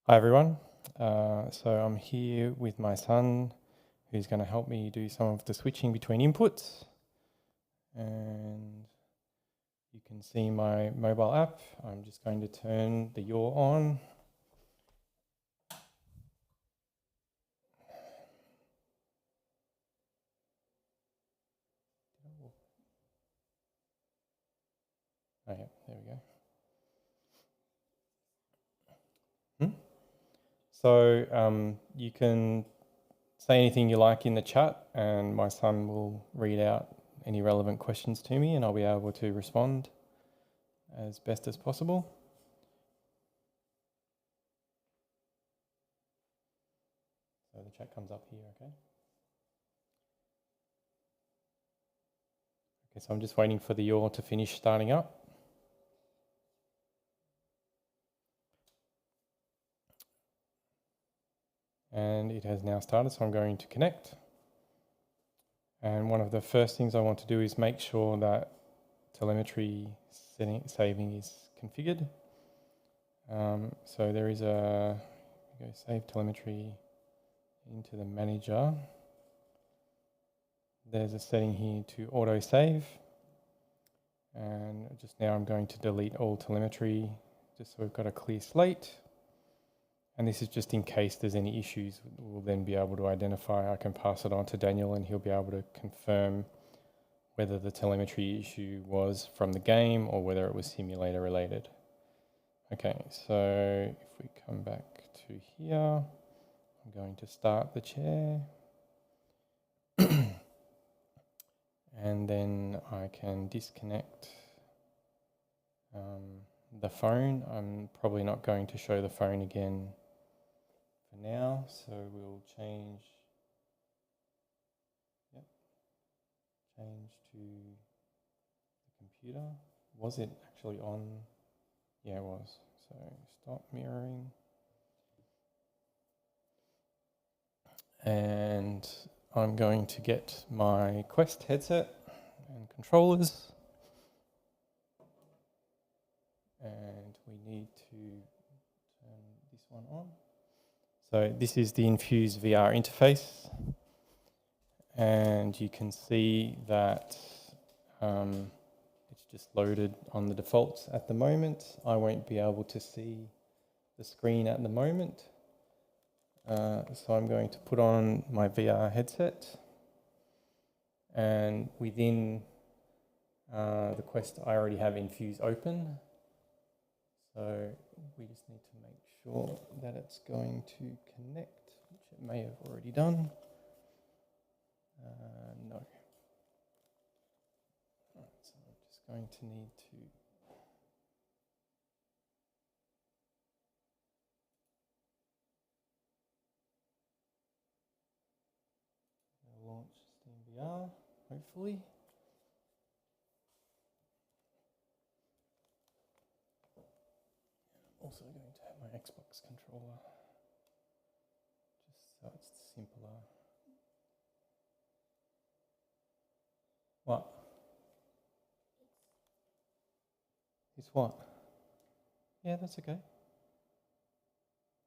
Hi everyone. So I'm here with my son, who's going to help me do some of the switching between inputs. And you can see my mobile app. I'm just going to turn the YAW on. Oh yeah, there we go. So you can say anything you like in the chat and my son will read out any relevant questions to me and I'll be able to respond as best as possible. So the chat comes up here, okay? Okay, so I'm just waiting for the YAW to finish starting up. And it has now started, so I'm going to connect. And one of the first things I want to do is make sure that telemetry saving is configured. So there is go save telemetry into the manager. There's a setting here to auto save. And just now I'm going to delete all telemetry just so we've got a clear slate. And this is just in case there's any issues, we'll then be able to identify. I can pass it on to Daniel and he'll be able to confirm whether the telemetry issue was from the game or whether it was simulator related. Okay, so if we come back to here, I'm going to start the chair. And then I can disconnect the phone. I'm probably not going to show the phone again for now, so we'll change to the computer. Was it actually on? Yeah, it was. So stop mirroring. And I'm going to get my Quest headset and controllers. And we need to turn this one on. So this is the InfuseVR interface. And you can see that it's just loaded on the defaults at the moment. I won't be able to see the screen at the moment. So I'm going to put on my VR headset. And within the Quest, I already have Infuse open. So we just need to make sure that it's going to connect, which it may have already done. No. Right, so I'm just going to need to launch SteamVR, hopefully. I'm also going to have my Xbox controller, just so it's simpler. What? It's what? Yeah, that's okay.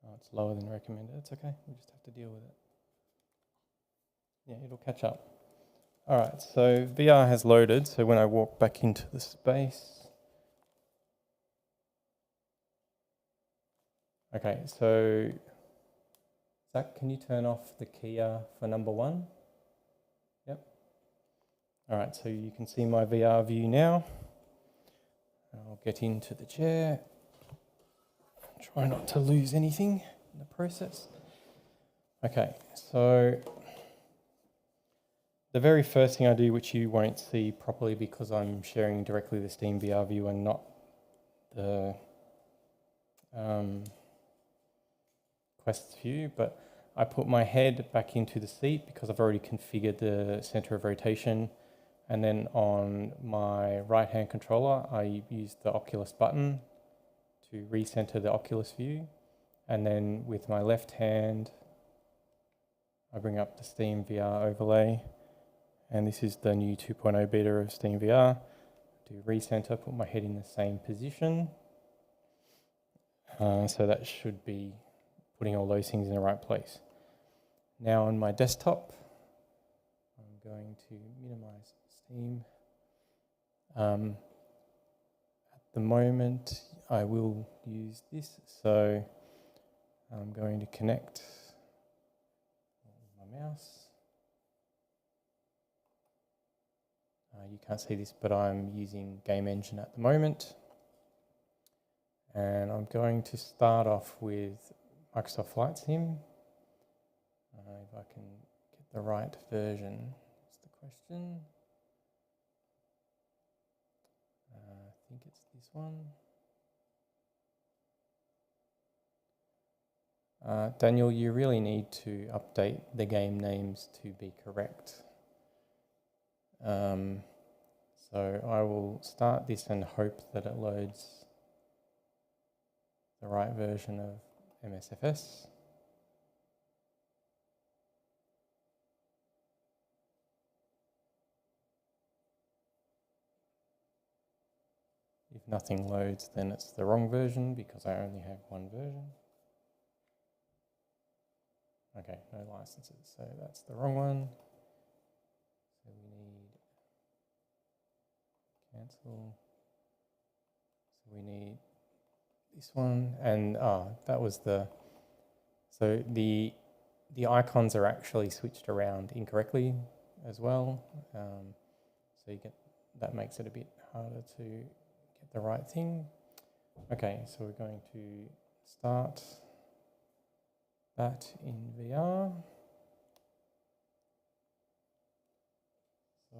Oh, it's lower than recommended. It's okay. We just have to deal with it. Yeah, it'll catch up. All right, so VR has loaded. So when I walk back into the space. Okay, so Zach, can you turn off the keyer for number 1? Yep. All right, so you can see my VR view now. I'll get into the chair. Try not to lose anything in the process. Okay, so the very first thing I do, which you won't see properly because I'm sharing directly the SteamVR view and not the Quest view, but I put my head back into the seat because I've already configured the center of rotation. And then on my right-hand controller, I use the Oculus button to recenter the Oculus view. And then with my left hand, I bring up the SteamVR overlay. And this is the new 2.0 beta of SteamVR. do recenter, put my head in the same position. So that should be putting all those things in the right place. Now on my desktop, I'm going to minimize Steam. At the moment, I will use this, so I'm going to connect my mouse. You can't see this, but I'm using Game Engine at the moment. And I'm going to start off with Microsoft Flight Sim. If I can get the right version, that's the question. I think it's this one. Daniel, you really need to update the game names to be correct. So I will start this and hope that it loads the right version of MSFS. If nothing loads, then it's the wrong version because I only have one version. Okay, no licenses, so that's the wrong one. So we need cancel. So we need this one, and that was so the icons are actually switched around incorrectly as well. So that makes it a bit harder to get the right thing. Okay, so we're going to start that in VR. So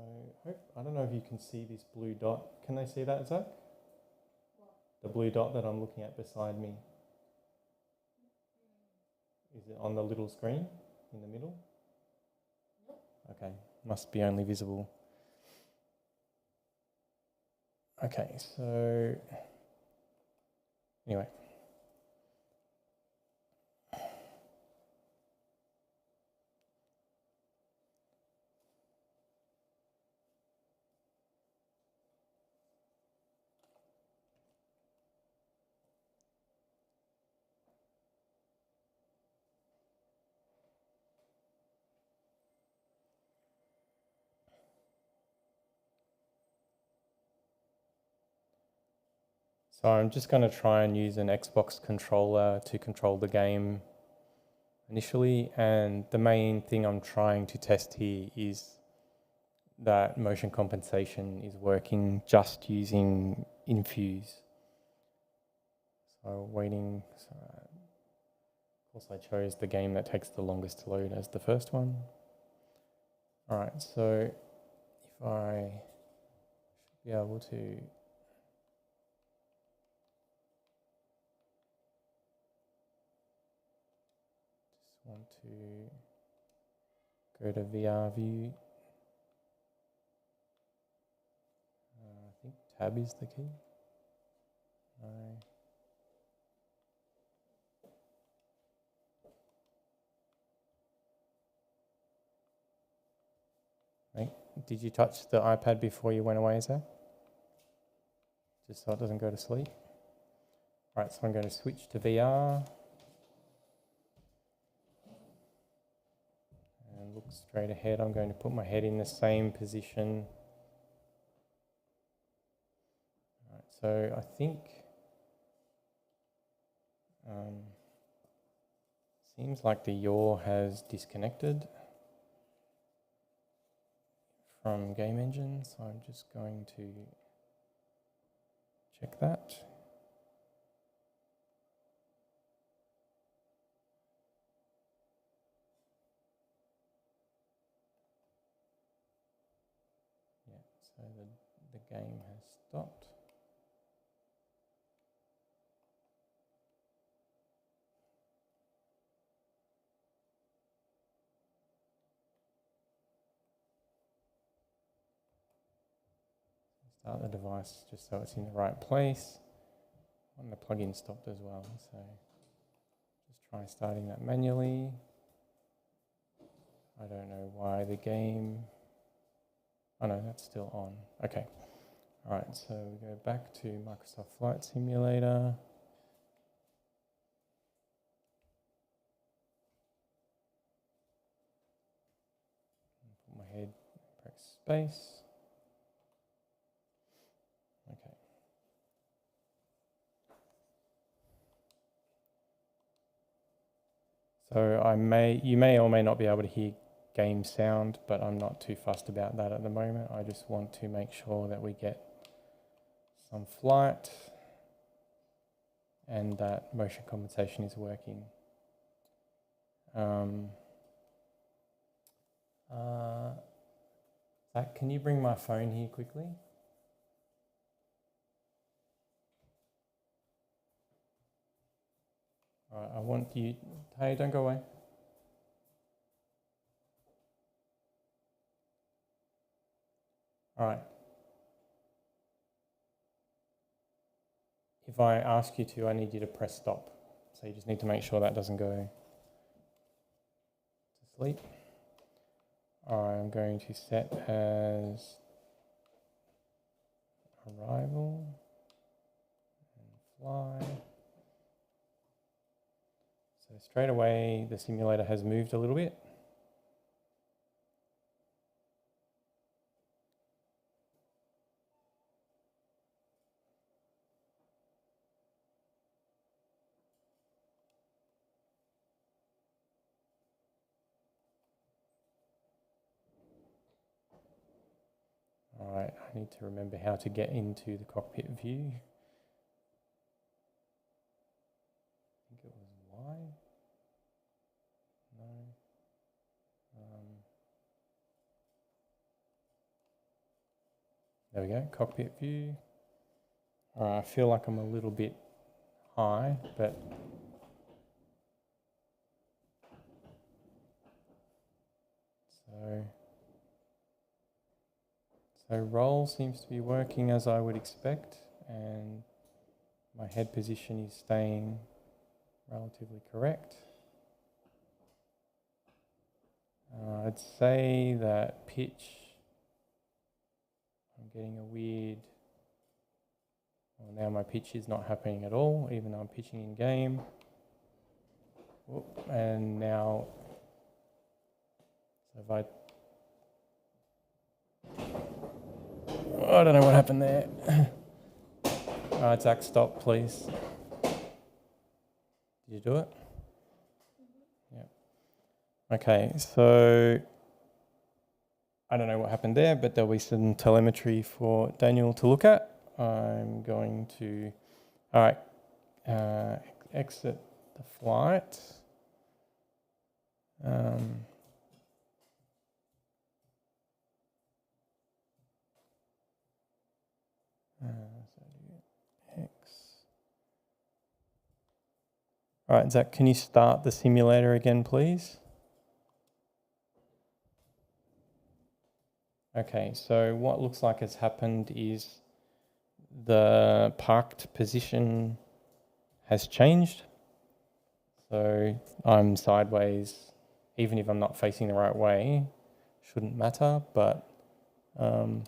I don't know if you can see this blue dot. Can they see that, Zach? What? The blue dot that I'm looking at beside me. Is it on the little screen in the middle? Nope. Okay, must be only visible. Okay, so anyway. So I'm just going to try and use an Xbox controller to control the game initially, and the main thing I'm trying to test here is that motion compensation is working just using Infuse. So waiting, so of course I chose the game that takes the longest to load as the first one. All right, so if I should be able to want to go to VR view. I think tab is the key. No. Wait, did you touch the iPad before you went away, Zach? Just so it doesn't go to sleep. All right, so I'm going to switch to VR. And look straight ahead. I'm going to put my head in the same position. All right, so I think seems like the YAW has disconnected from Game Engine, so I'm just going to check that. Yeah, so the game has stopped. Start the device just so it's in the right place. And the plugin stopped as well, so just try starting that manually. I don't know why the game, oh no, that's still on. Okay, All right, so we go back to Microsoft Flight Simulator. Put my head, press space. Okay. So you may or may not be able to hear game sound, but I'm not too fussed about that at the moment. I just want to make sure that we get some flight and that motion compensation is working. Zach, can you bring my phone here quickly? All right, I want you, hey, don't go away. All right. If I ask you to, I need you to press stop. So you just need to make sure that doesn't go to sleep. All right, I'm going to set as arrival and fly. So straight away, the simulator has moved a little bit. All right, I need to remember how to get into the cockpit view. I think it was Y. No. There we go, cockpit view. All right, I feel like I'm a little bit high, but so roll seems to be working as I would expect, and my head position is staying relatively correct. I'd say that pitch, I'm getting a weird, well, now my pitch is not happening at all, even though I'm pitching in game. Whoop, and now, so if I don't know what happened there. All right, Zach, stop, please. Did you do it? Yeah. Okay, so I don't know what happened there, but there'll be some telemetry for Daniel to look at. I'm going to, all right, exit the flight. All right, Zach, can you start the simulator again, please? Okay, so what looks like has happened is the parked position has changed. So I'm sideways, even if I'm not facing the right way, shouldn't matter, but oh,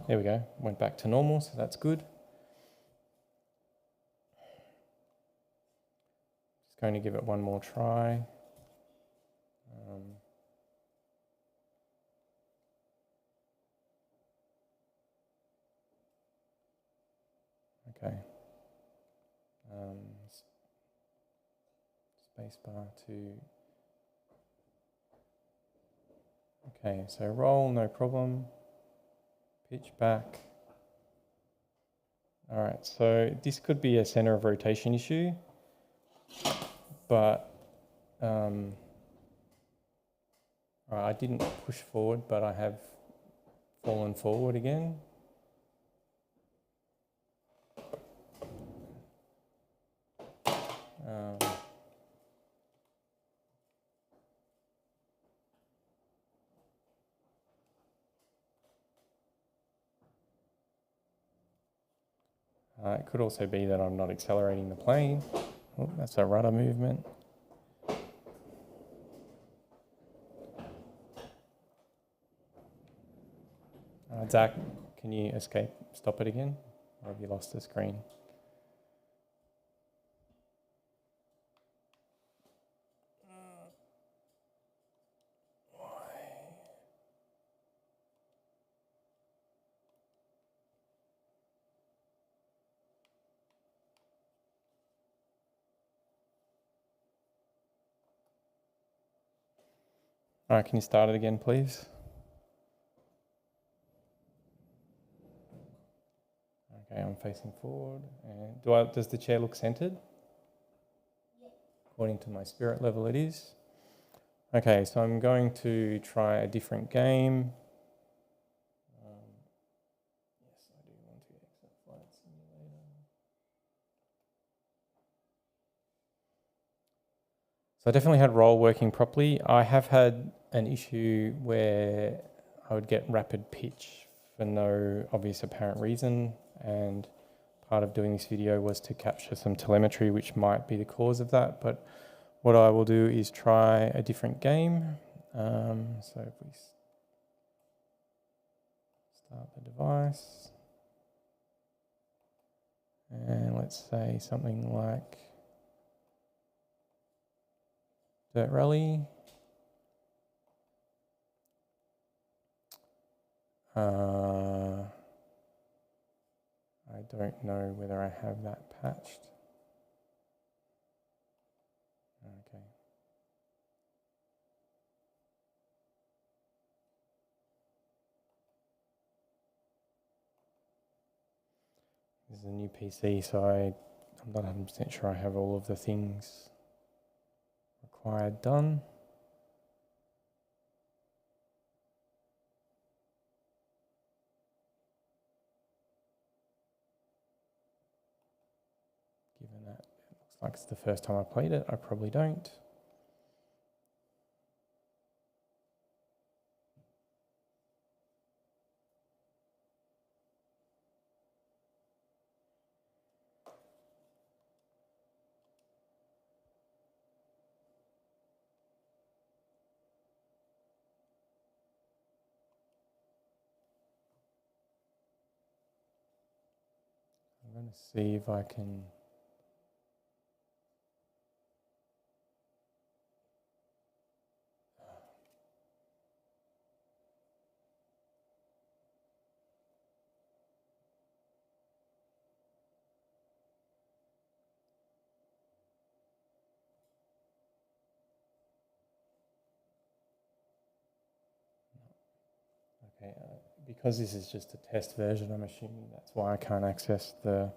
there we go, went back to normal, so that's good. Just going to give it one more try. Okay. Spacebar to. Okay, so roll, no problem. Pitch back. All right, so this could be a center of rotation issue, but I didn't push forward, but I have fallen forward again. It could also be that I'm not accelerating the plane. Oh, that's a rudder movement. Zach, can you escape, stop it again? Or have you lost the screen? All right, can you start it again, please? Okay, I'm facing forward. And does the chair look centered? Yeah. According to my spirit level, it is. Okay, so I'm going to try a different game. Yes, I do want to exit Flight Simulator. So I definitely had roll working properly. I have had an issue where I would get rapid pitch for no obvious apparent reason, and part of doing this video was to capture some telemetry which might be the cause of that. But what I will do is try a different game. So if we start the device, and let's say something like Dirt Rally. I don't know whether I have that patched. Okay. This is a new PC, so I'm not 100% sure I have all of the things required done. Given that it looks like it's the first time I played it, I probably don't. I'm going to see if I can. Okay, because this is just a test version, I'm assuming that's why I can't access the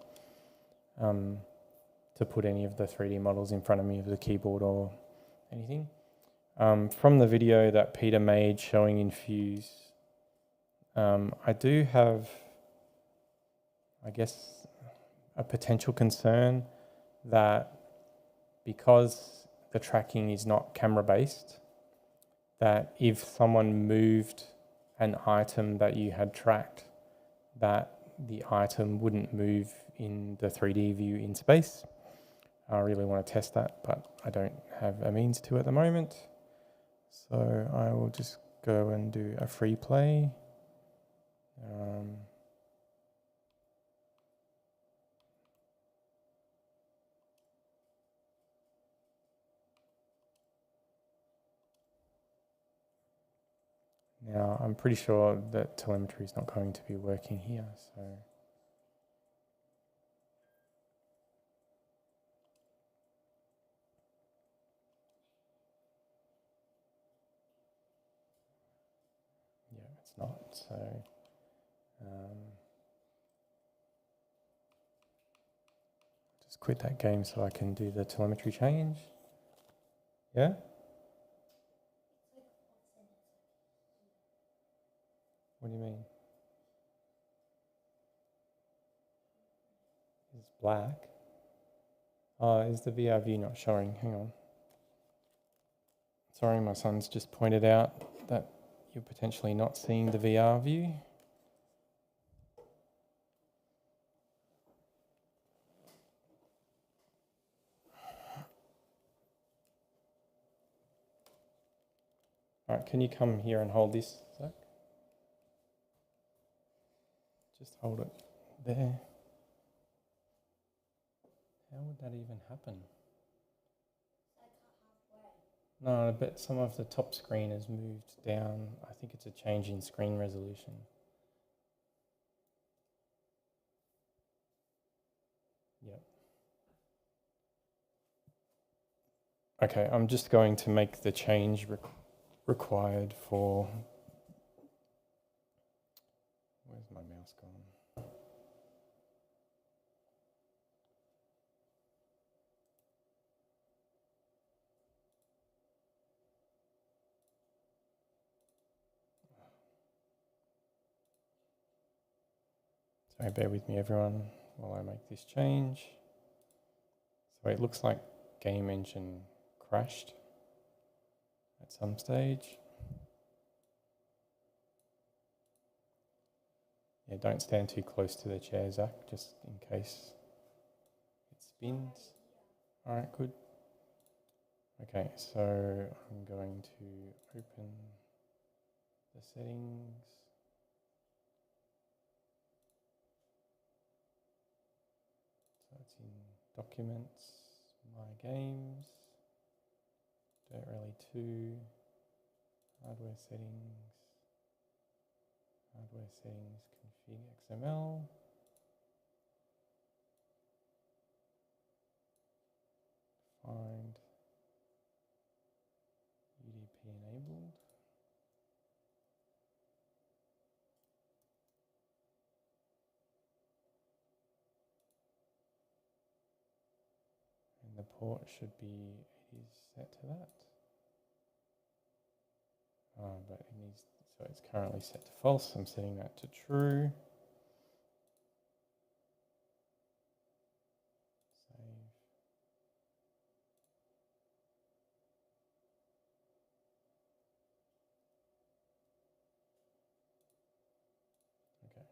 to put any of the 3D models in front of me of the keyboard or anything. From the video that Peter made showing Infuse, I do have, I guess, a potential concern that because the tracking is not camera based, that if someone moved an item that you had tracked, that the item wouldn't move in the 3D view in space. I really want to test that, but I don't have a means to at the moment. So I will just go and do a free play. Now, I'm pretty sure that telemetry is not going to be working here, so. Yeah, it's not, so. Just quit that game so I can do the telemetry change. Yeah? What do you mean? It's black. Oh, is the VR view not showing? Hang on. Sorry, my son's just pointed out that you're potentially not seeing the VR view. All right, can you come here and hold this, Zach? Just hold it there. How would that even happen? No, I bet some of the top screen has moved down. I think it's a change in screen resolution. Yep. Okay, I'm just going to make the change required for... Where's my mouse gone? Sorry, bear with me everyone while I make this change. So it looks like game engine crashed at some stage. Yeah, don't stand too close to the chair, Zach, just in case it spins. All right, good. Okay, so I'm going to open the settings. So it's in Documents, My Games, Dirt Rally 2, Hardware Settings, Config XML. Find UDP enabled. And the port should be, it is set to that. But it needs, so it's currently set to false. I'm setting that to true. Save. Okay.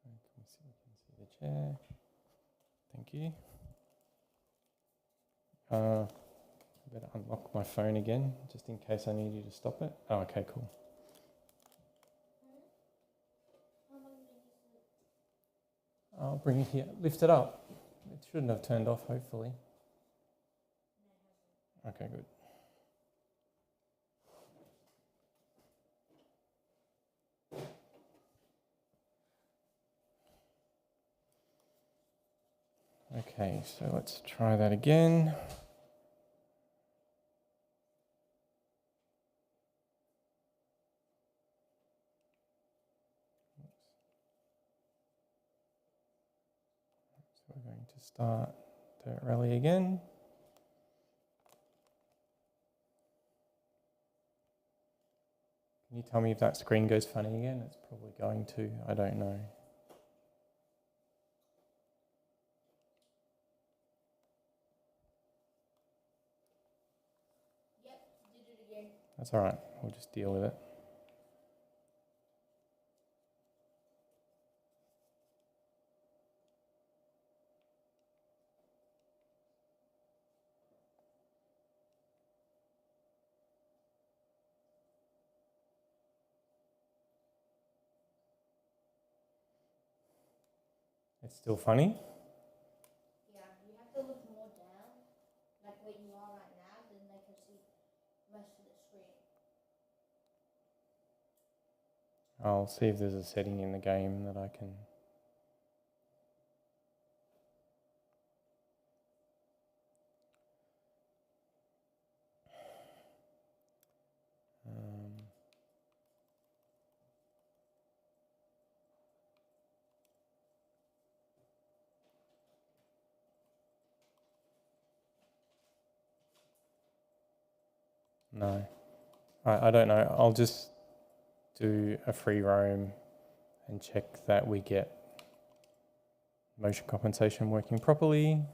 We can see the chair. Thank you. I better unlock my phone again, just in case I need you to stop it. Oh, okay, cool. I'll bring it here. Lift it up. It shouldn't have turned off, hopefully. Okay, good. Okay, so let's try that again. So we're going to start Dirt Rally again. Can you tell me if that screen goes funny again? It's probably going to, I don't know. Yep, did it again. That's all right, we'll just deal with it. It's still funny? Yeah, you have to look more down, like where you are right now, then they can see most of the screen. I'll see if there's a setting in the game that I can... No, I don't know. I'll just do a free roam and check that we get motion compensation working properly.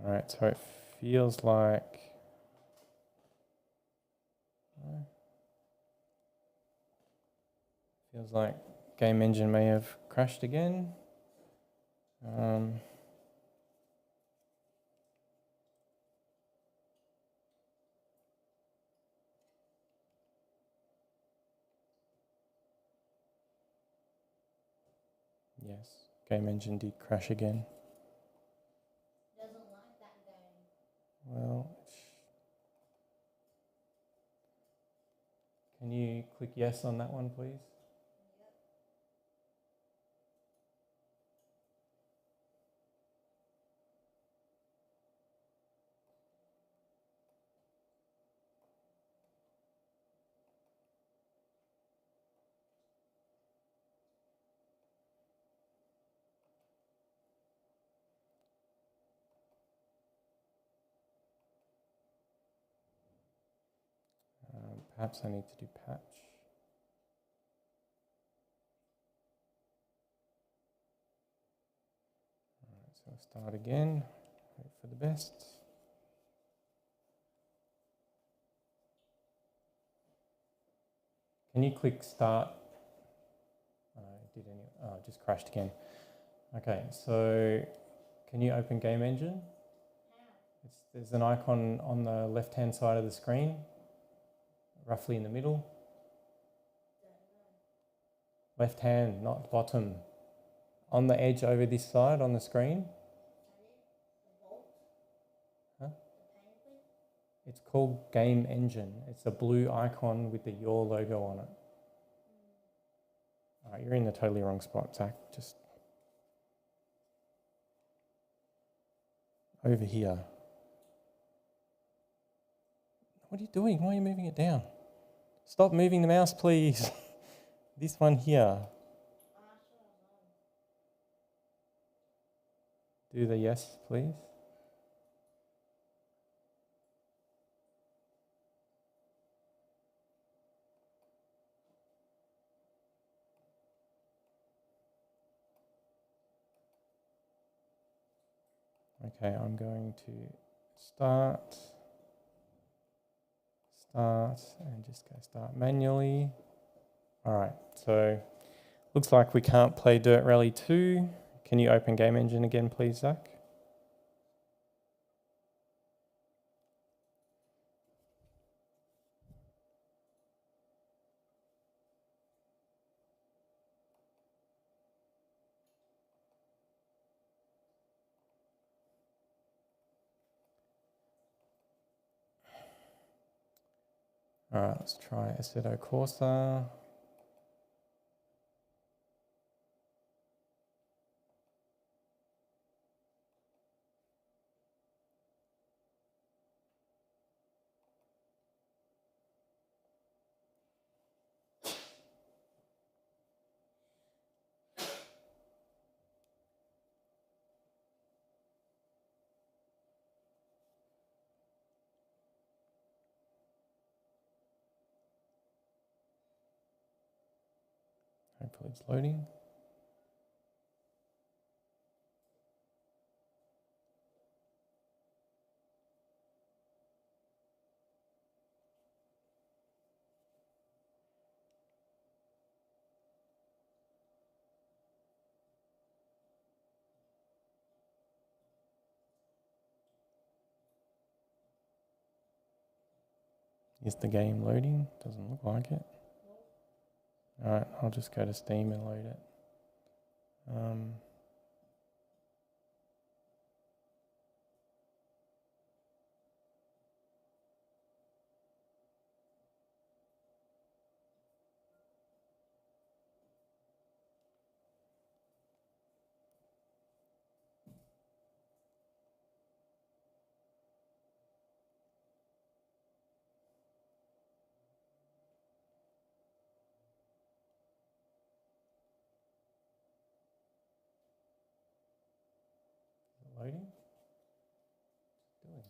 All right, so it feels like game engine may have crashed again. Yes, game engine did crash again. Doesn't like that game. Well, can you click yes on that one, please? Perhaps I need to do patch. All right, so I'll start again, hope for the best. Can you click start? It just crashed again. Okay, so can you open Game Engine? There's an icon on the left-hand side of the screen, roughly in the middle. Left hand, not bottom. On the edge over this side on the screen. Huh? It's called Game Engine. It's a blue icon with the YAW logo on it. All right, you're in the totally wrong spot, Zach. Just over here. What are you doing? Why are you moving it down? Stop moving the mouse, please. This one here. Do the yes, please. Okay, I'm going to start, and just go start manually. All right, so looks like we can't play Dirt Rally 2. Can you open Game Engine again, please, Zach? All right, let's try Assetto Corsa. Hopefully it's loading. Is the game loading? Doesn't look like it. All right, I'll just go to Steam and load it. Loading? Doing.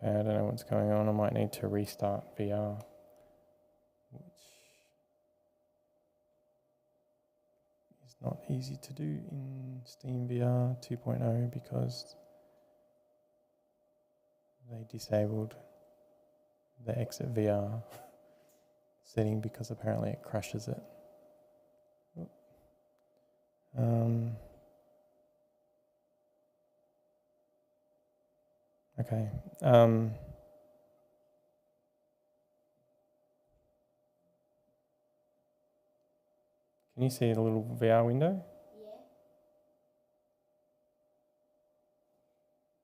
Okay, I don't know what's going on. I might need to restart VR, which is not easy to do in Steam VR 2.0 because they disabled the exit VR setting because apparently it crashes it. Okay. Can you see the little VR window?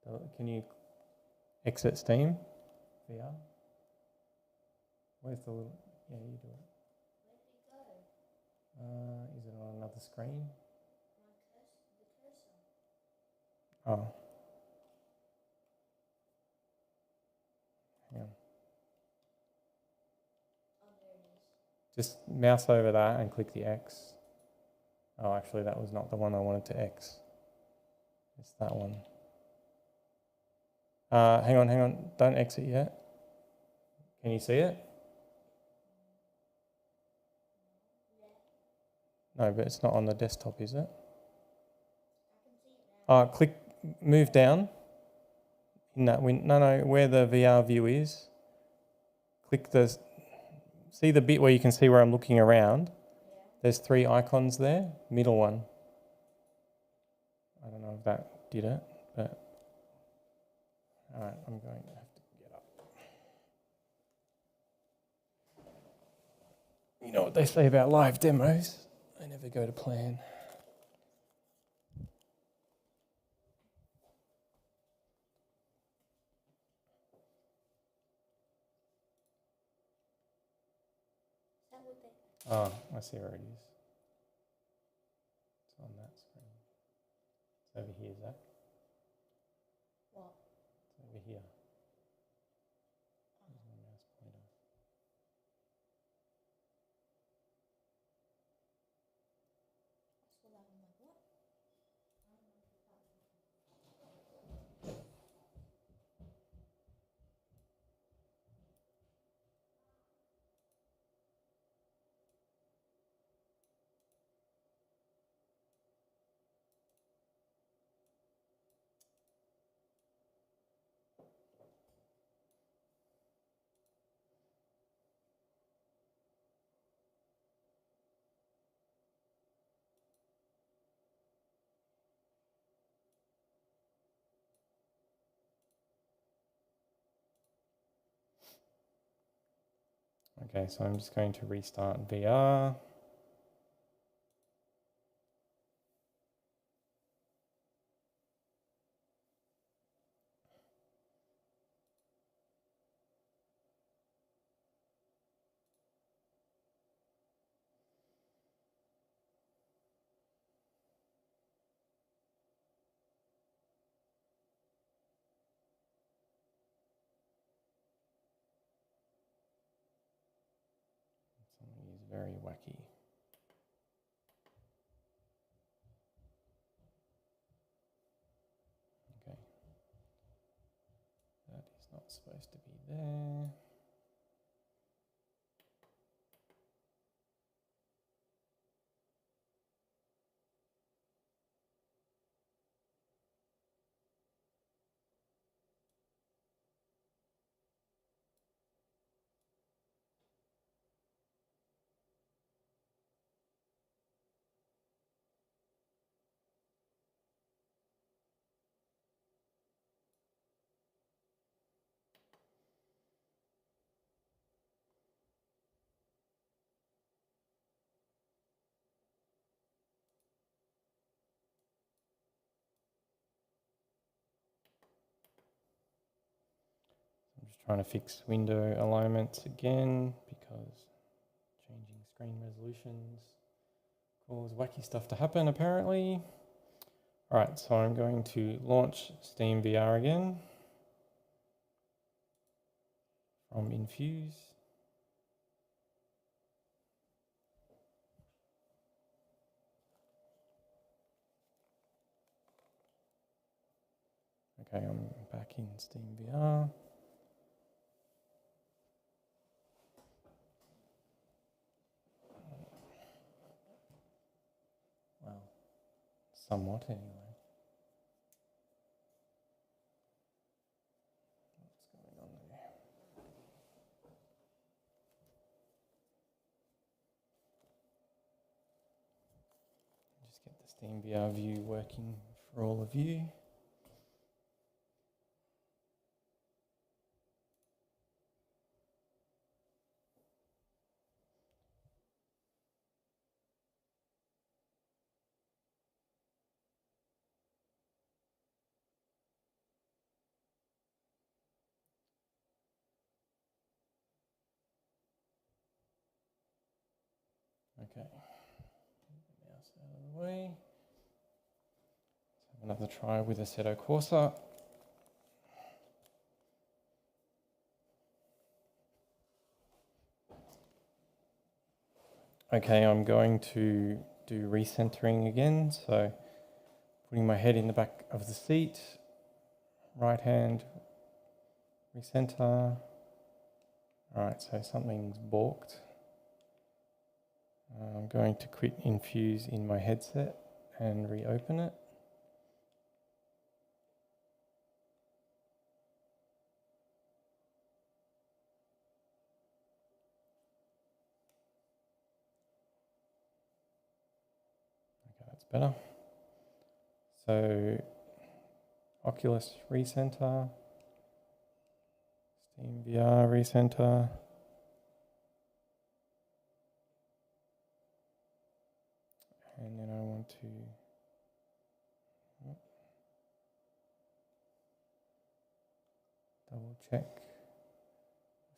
Yeah. Can you exit Steam VR? Where's the little... Yeah, you do it. Where did it go? Is it on another screen? The cursor. Oh. Hang on. Oh, there it is. Just mouse over that and click the X. Oh, actually, that was not the one I wanted to X. It's that one. Hang on. Don't exit yet. Can you see it? No, but it's not on the desktop, is it? I can see it now. Move down. In that no, where the VR view is. See the bit where you can see where I'm looking around? Yeah. There's 3 icons there, middle one. I don't know if that did it, but... Alright, I'm going to have to get up. You know what they say about live demos? They never go to plan. Is that what they... Oh, I see where it is. It's on that screen. It's over here, Zach. What? It's over here. There's my mouse pointer. I saw that. I'm like, what? Okay, so I'm just going to restart VR. Something is very wacky. Okay. That is not supposed to be there. I'm just trying to fix window alignments again because changing screen resolutions cause wacky stuff to happen apparently. Alright, so I'm going to launch Steam VR again from Infuse. Okay, I'm back in Steam VR. somewhat anyway. What's going on there? Just get the SteamVR view working for all of you. Okay, mouse out of the way. Let's have another try with Assetto Corsa. Okay, I'm going to do recentering again. So putting my head in the back of the seat, right hand, recenter. All right, so something's balked. I'm going to quit Infuse in my headset and reopen it. Okay, that's better. So Oculus recenter, SteamVR recenter. And then I want to double check.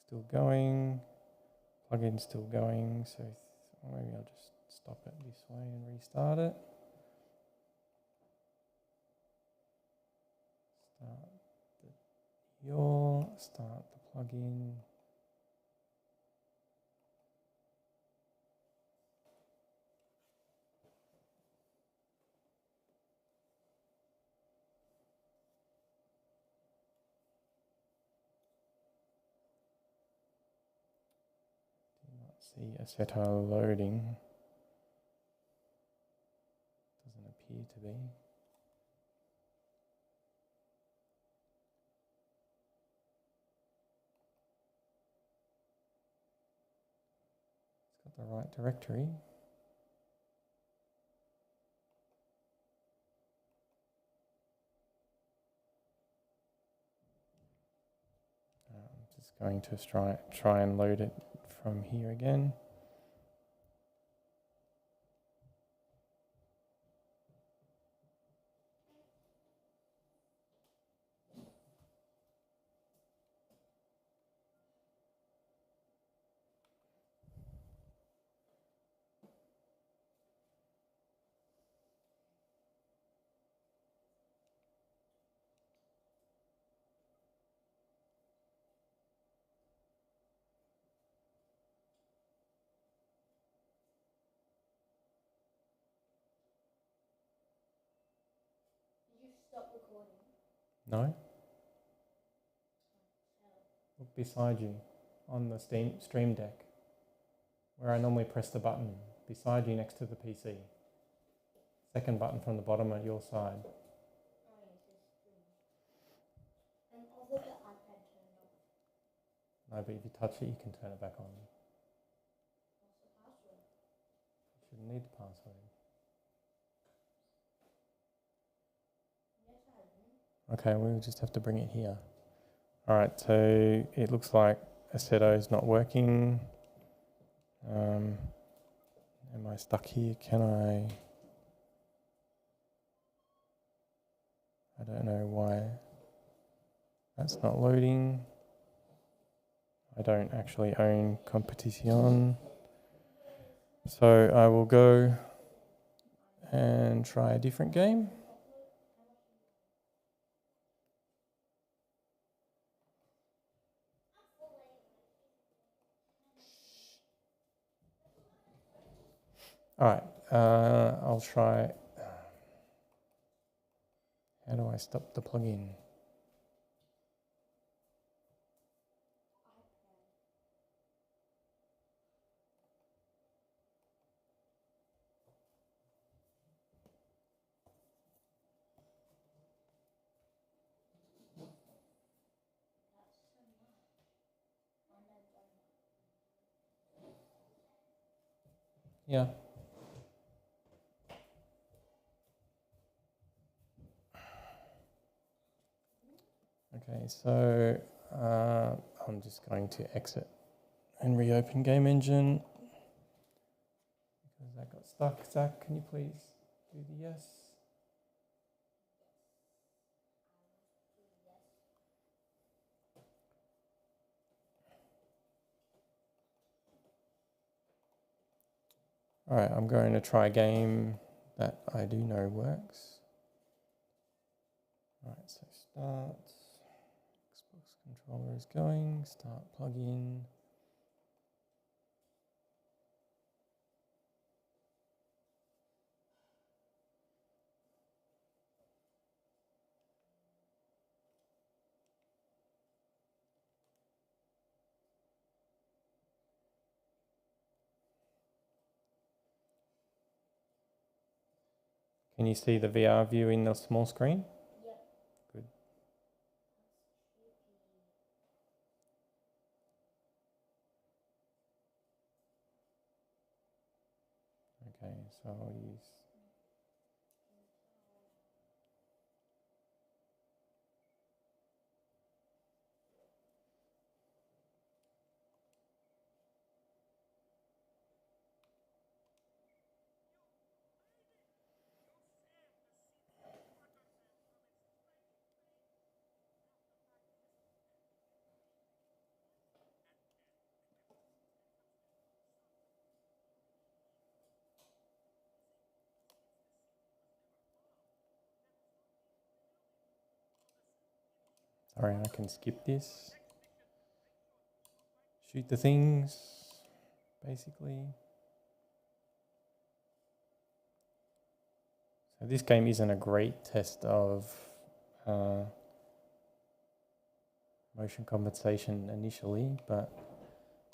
Still going. Plugin still going. So maybe I'll just stop it this way and restart it. Start the YAW. Start the plugin. See Assetto loading. Doesn't appear to be. It's got the right directory. I'm just going to try and load it from here again. Did you stop recording? No? Look beside you on the Stream Deck, where I normally press the button, beside you next to the PC. Second button from the bottom at your side. Oh yes, it's green. And also the iPad turned off. No, but if you touch it, you can turn it back on. What's the password? You shouldn't need the password. Yes, I didn't. Okay, we'll just have to bring it here. All right, so it looks like Assetto is not working. Am I stuck here? Can I don't know why that's not loading. I don't actually own Competition. So I will go and try a different game. All right, I'll try. How do I stop the plugin? Yeah. Okay, so I'm just going to exit and reopen Game Engine because that got stuck. Zach, can you please do the yes? All right, I'm going to try a game that I do know works. All right, so start. Xbox controller is going. Start plugin. Can you see the VR view in the small screen? Yep. Good. Okay, so I'll use. All right, I can skip this. Shoot the things, basically. So this game isn't a great test of motion compensation initially, but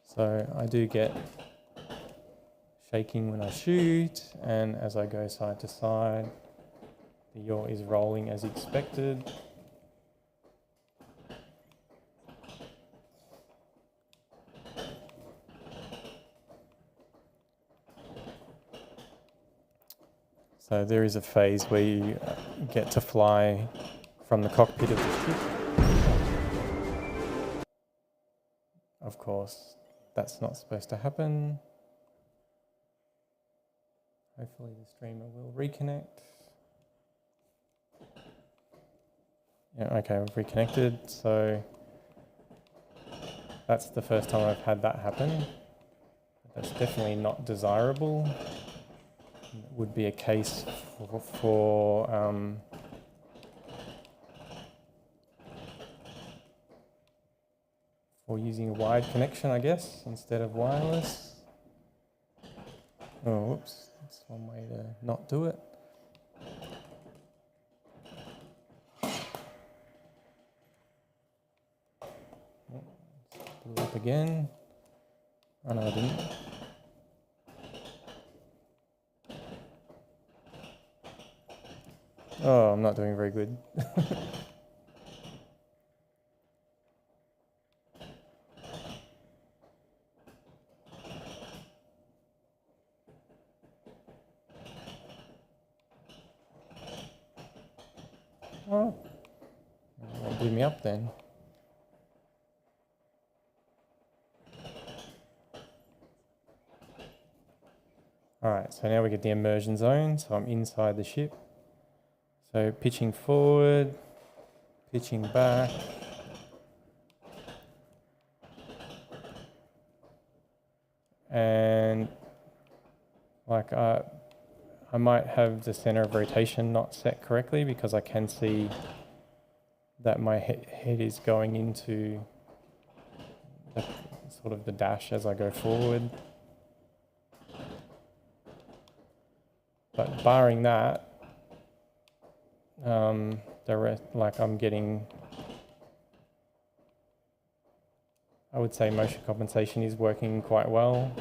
so I do get shaking when I shoot, and as I go side to side, the yaw is rolling as expected. So there is a phase where you get to fly from the cockpit of the ship. Of course, that's not supposed to happen. Hopefully the streamer will reconnect. Yeah, okay, we've reconnected. So that's the first time I've had that happen. That's definitely not desirable. It would be a case for using a wired connection, I guess, instead of wireless. Oh, whoops, that's one way to not do it. Blew up again. Oh no, I didn't. Oh, I'm not doing very good. Oh, that blew me up then. All right, so now we get the immersion zone. So I'm inside the ship. So pitching forward, pitching back. And like I might have the center of rotation not set correctly because I can see that my head is going into the, sort of the dash as I go forward. But barring that, the rest, like I'm getting, I would say motion compensation is working quite well,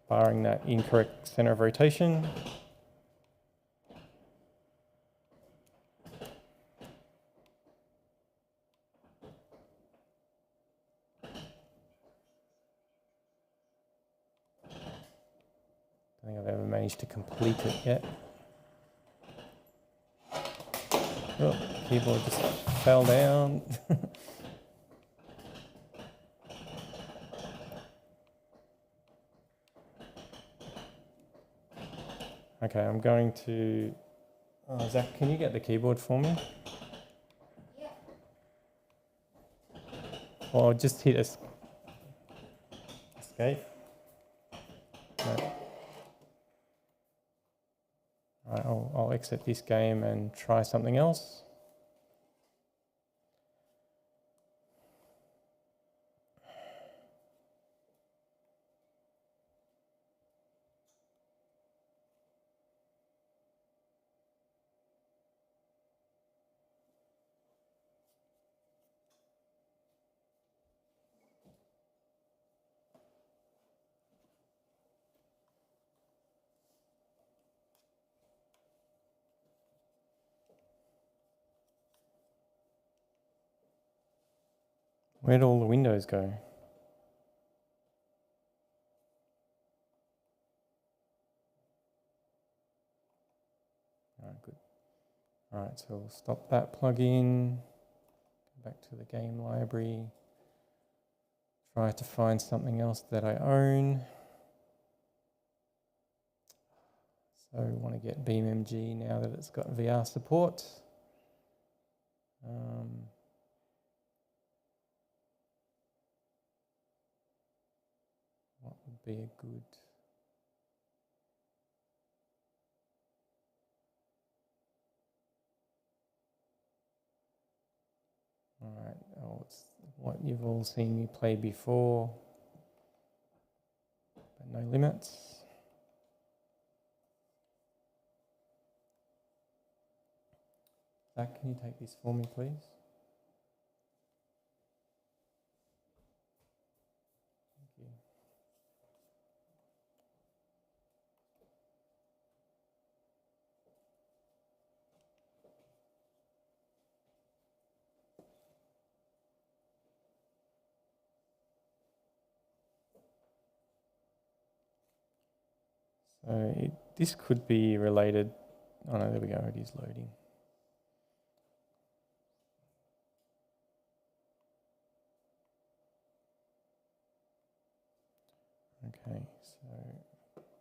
barring that incorrect center of rotation. think I've ever managed to complete it yet. Oh, keyboard just fell down. Okay, I'm going to... Oh, Zach, can you get the keyboard for me? Yeah. Or just hit escape. No. Right, I'll exit this game and try something else. Where'd all the windows go? All right, good. All right, so we'll stop that plugin. Go back to the game library. Try to find something else that I own. So we want to get BeamMG now that it's got VR support. What would be a good... All right, oh, it's what you've all seen me play before, but no limits. Zach, can you take this for me, please? Thank you. So this could be related. Oh no, there we go, it is loading. Okay, so just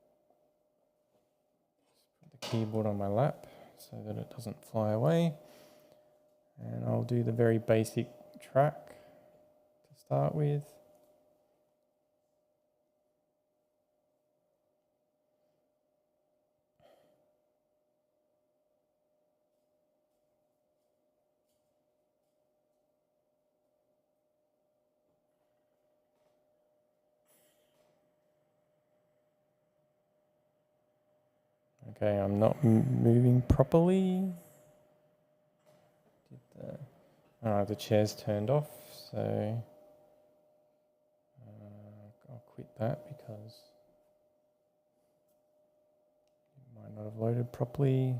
put the keyboard on my lap so that it doesn't fly away. And I'll do the very basic track to start with. Okay, I'm not moving properly. The chair's turned off, so I'll quit that because it might not have loaded properly.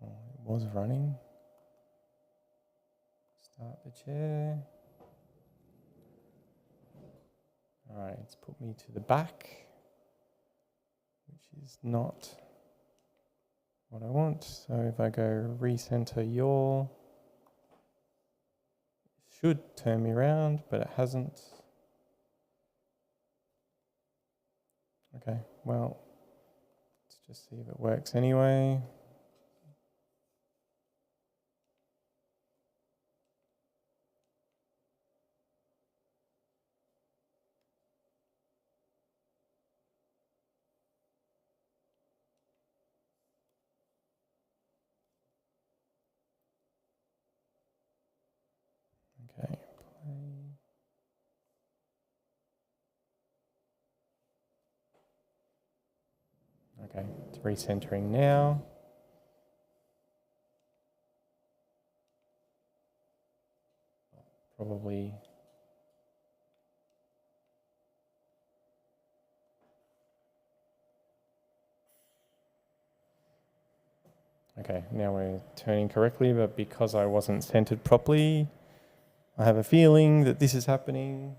Oh, it was running. Start the chair. All right, it's put me to the back, which is not what I want. So if I go recenter yaw, it should turn me around, but it hasn't. Okay, well, let's just see if it works anyway. Okay, play. Okay, it's recentering now. Probably. Okay, now we're turning correctly, but because I wasn't centered properly, I have a feeling that this is happening.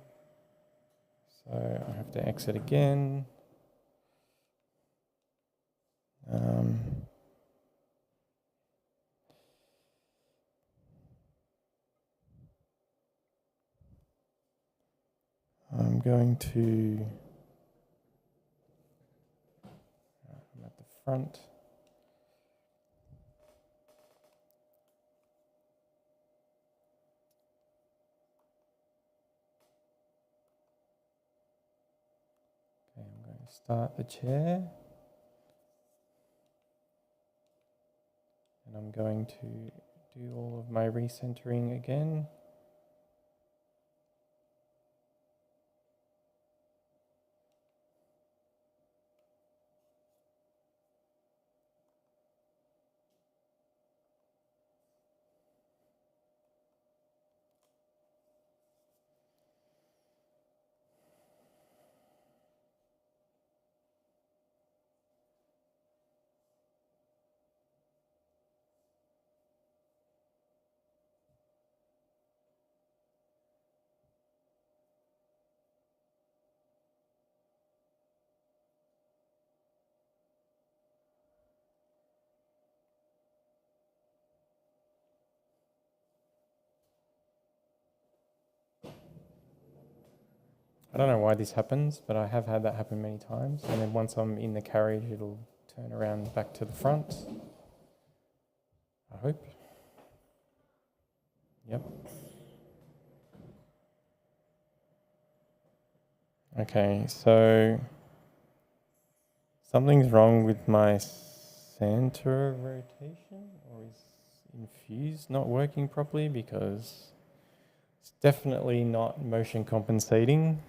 So I have to exit again. I'm going to, I'm at the front. Okay, I'm going to start the chair. And I'm going to do all of my recentering again. I don't know why this happens, but I have had that happen many times. And then once I'm in the carriage, it'll turn around back to the front. I hope. Yep. Okay, so something's wrong with my center rotation, or is Infuse not working properly? Because it's definitely not motion compensating.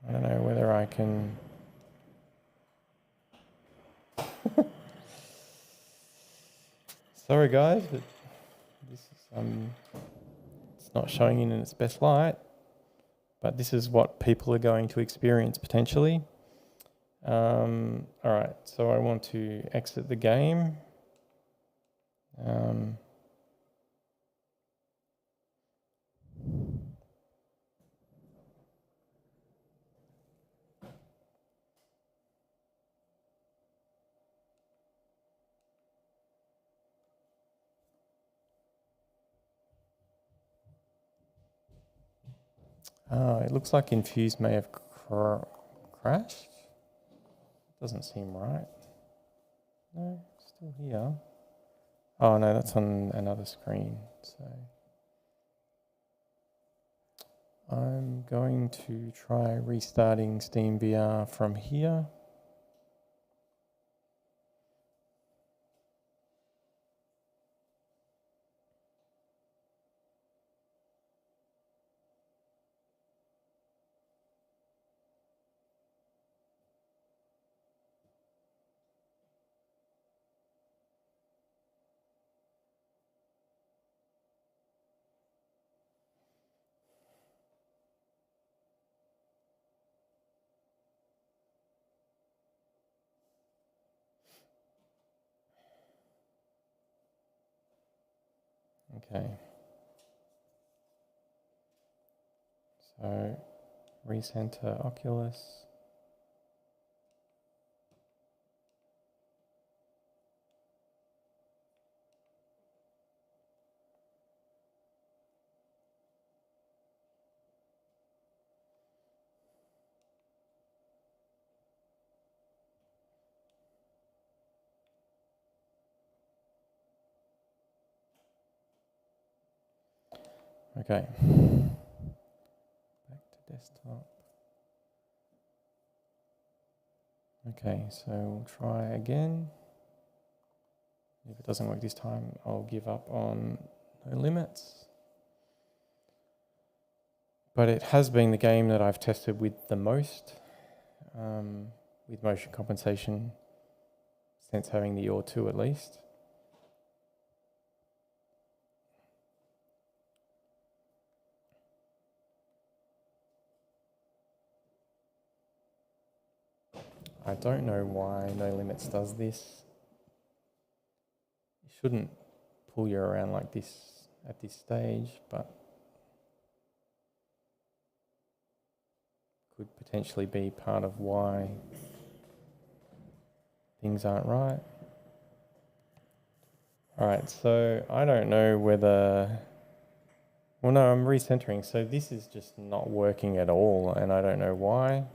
I don't know whether I can. Sorry guys, but this is it's not showing in its best light, but this is what people are going to experience potentially. All right, so I want to exit the game. It looks like Infuse may have crashed. Doesn't seem right. No, still here. Oh no, that's on another screen. So I'm going to try restarting SteamVR from here. Okay. So recenter Oculus. Okay. Back to desktop. Okay, so we'll try again. If it doesn't work this time, I'll give up on No Limits. But it has been the game that I've tested with the most, with motion compensation, since having the YAW 2 at least. I don't know why No Limits does this. It shouldn't pull you around like this at this stage, but could potentially be part of why things aren't right. All right, so I don't know whether, well, no, I'm recentering. So this is just not working at all, and I don't know why.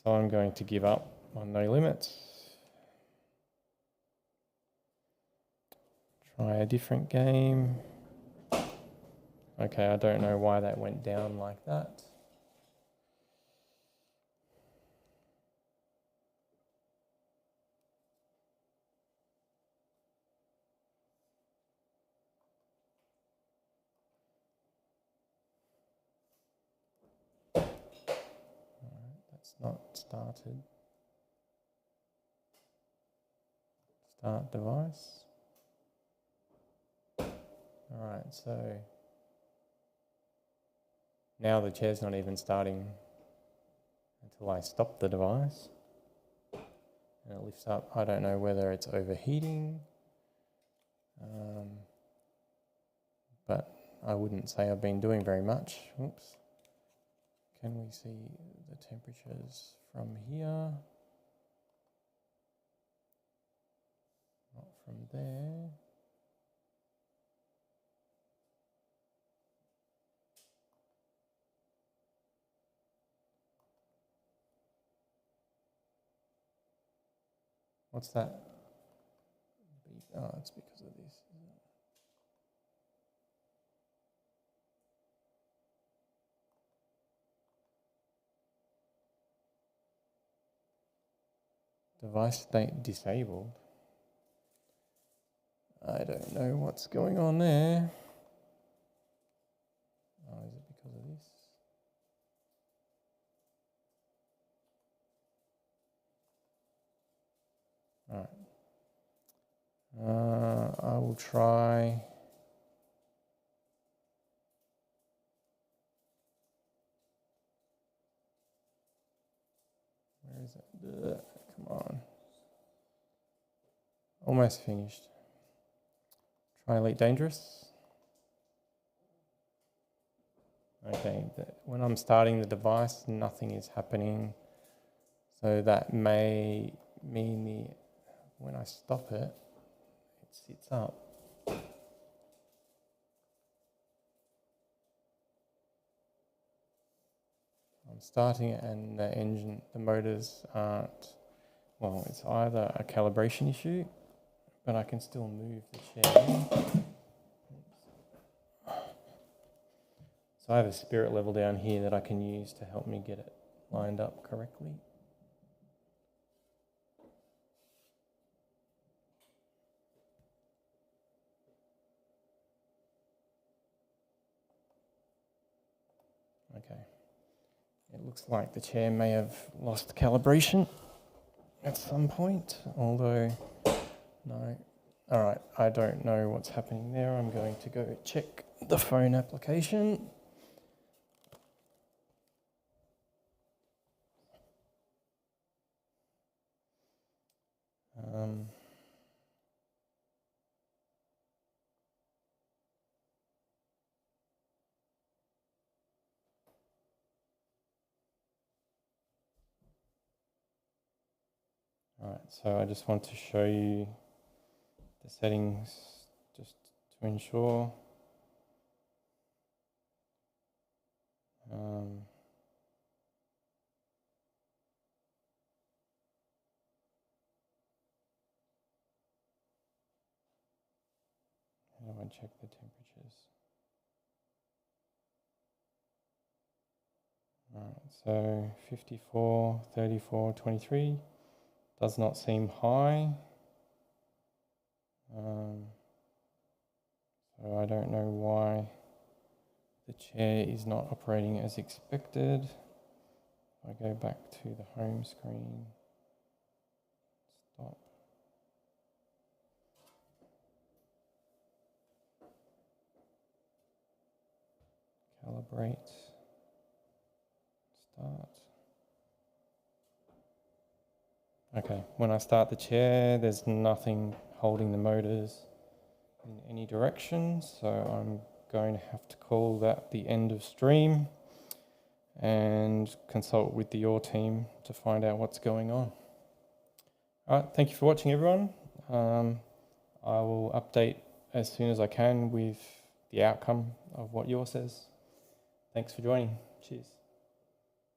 So I'm going to give up on no limits. Try a different game. Okay, I don't know why that went down like that. That's not started. Start device. All right, so now the chair's not even starting until I stop the device. And it lifts up. I don't know whether it's overheating, but I wouldn't say I've been doing very much. Oops. Can we see the temperatures from here? Not from there. What's that? Oh, it's because of this, isn't it? Device state disabled. I don't know what's going on there. Oh, is it because of this? All right. I will try. Where is it? Ugh, come on. Almost finished. Try Elite Dangerous. Okay, when I'm starting the device, nothing is happening. So that may mean when I stop it, it sits up. I'm starting it and the motors aren't, well, it's either a calibration issue, but I can still move the chair. So I have a spirit level down here that I can use to help me get it lined up correctly. Okay. It looks like the chair may have lost calibration at some point, although no. All right, I don't know what's happening there. I'm going to go check the phone application. All right, so I just want to show you the settings just to ensure. How do I check the temperatures? All right, so 54, 34, 23 does not seem high. So I don't know why the chair is not operating as expected. If I go back to the home screen, stop. Calibrate, start. Okay, when I start the chair, there's nothing holding the motors. in any direction. So I'm going to have to call that the end of stream and consult with the YAW team to find out what's going on. All right, thank you for watching, everyone. I will update as soon as I can with the outcome of what YAW says. Thanks for joining. Cheers.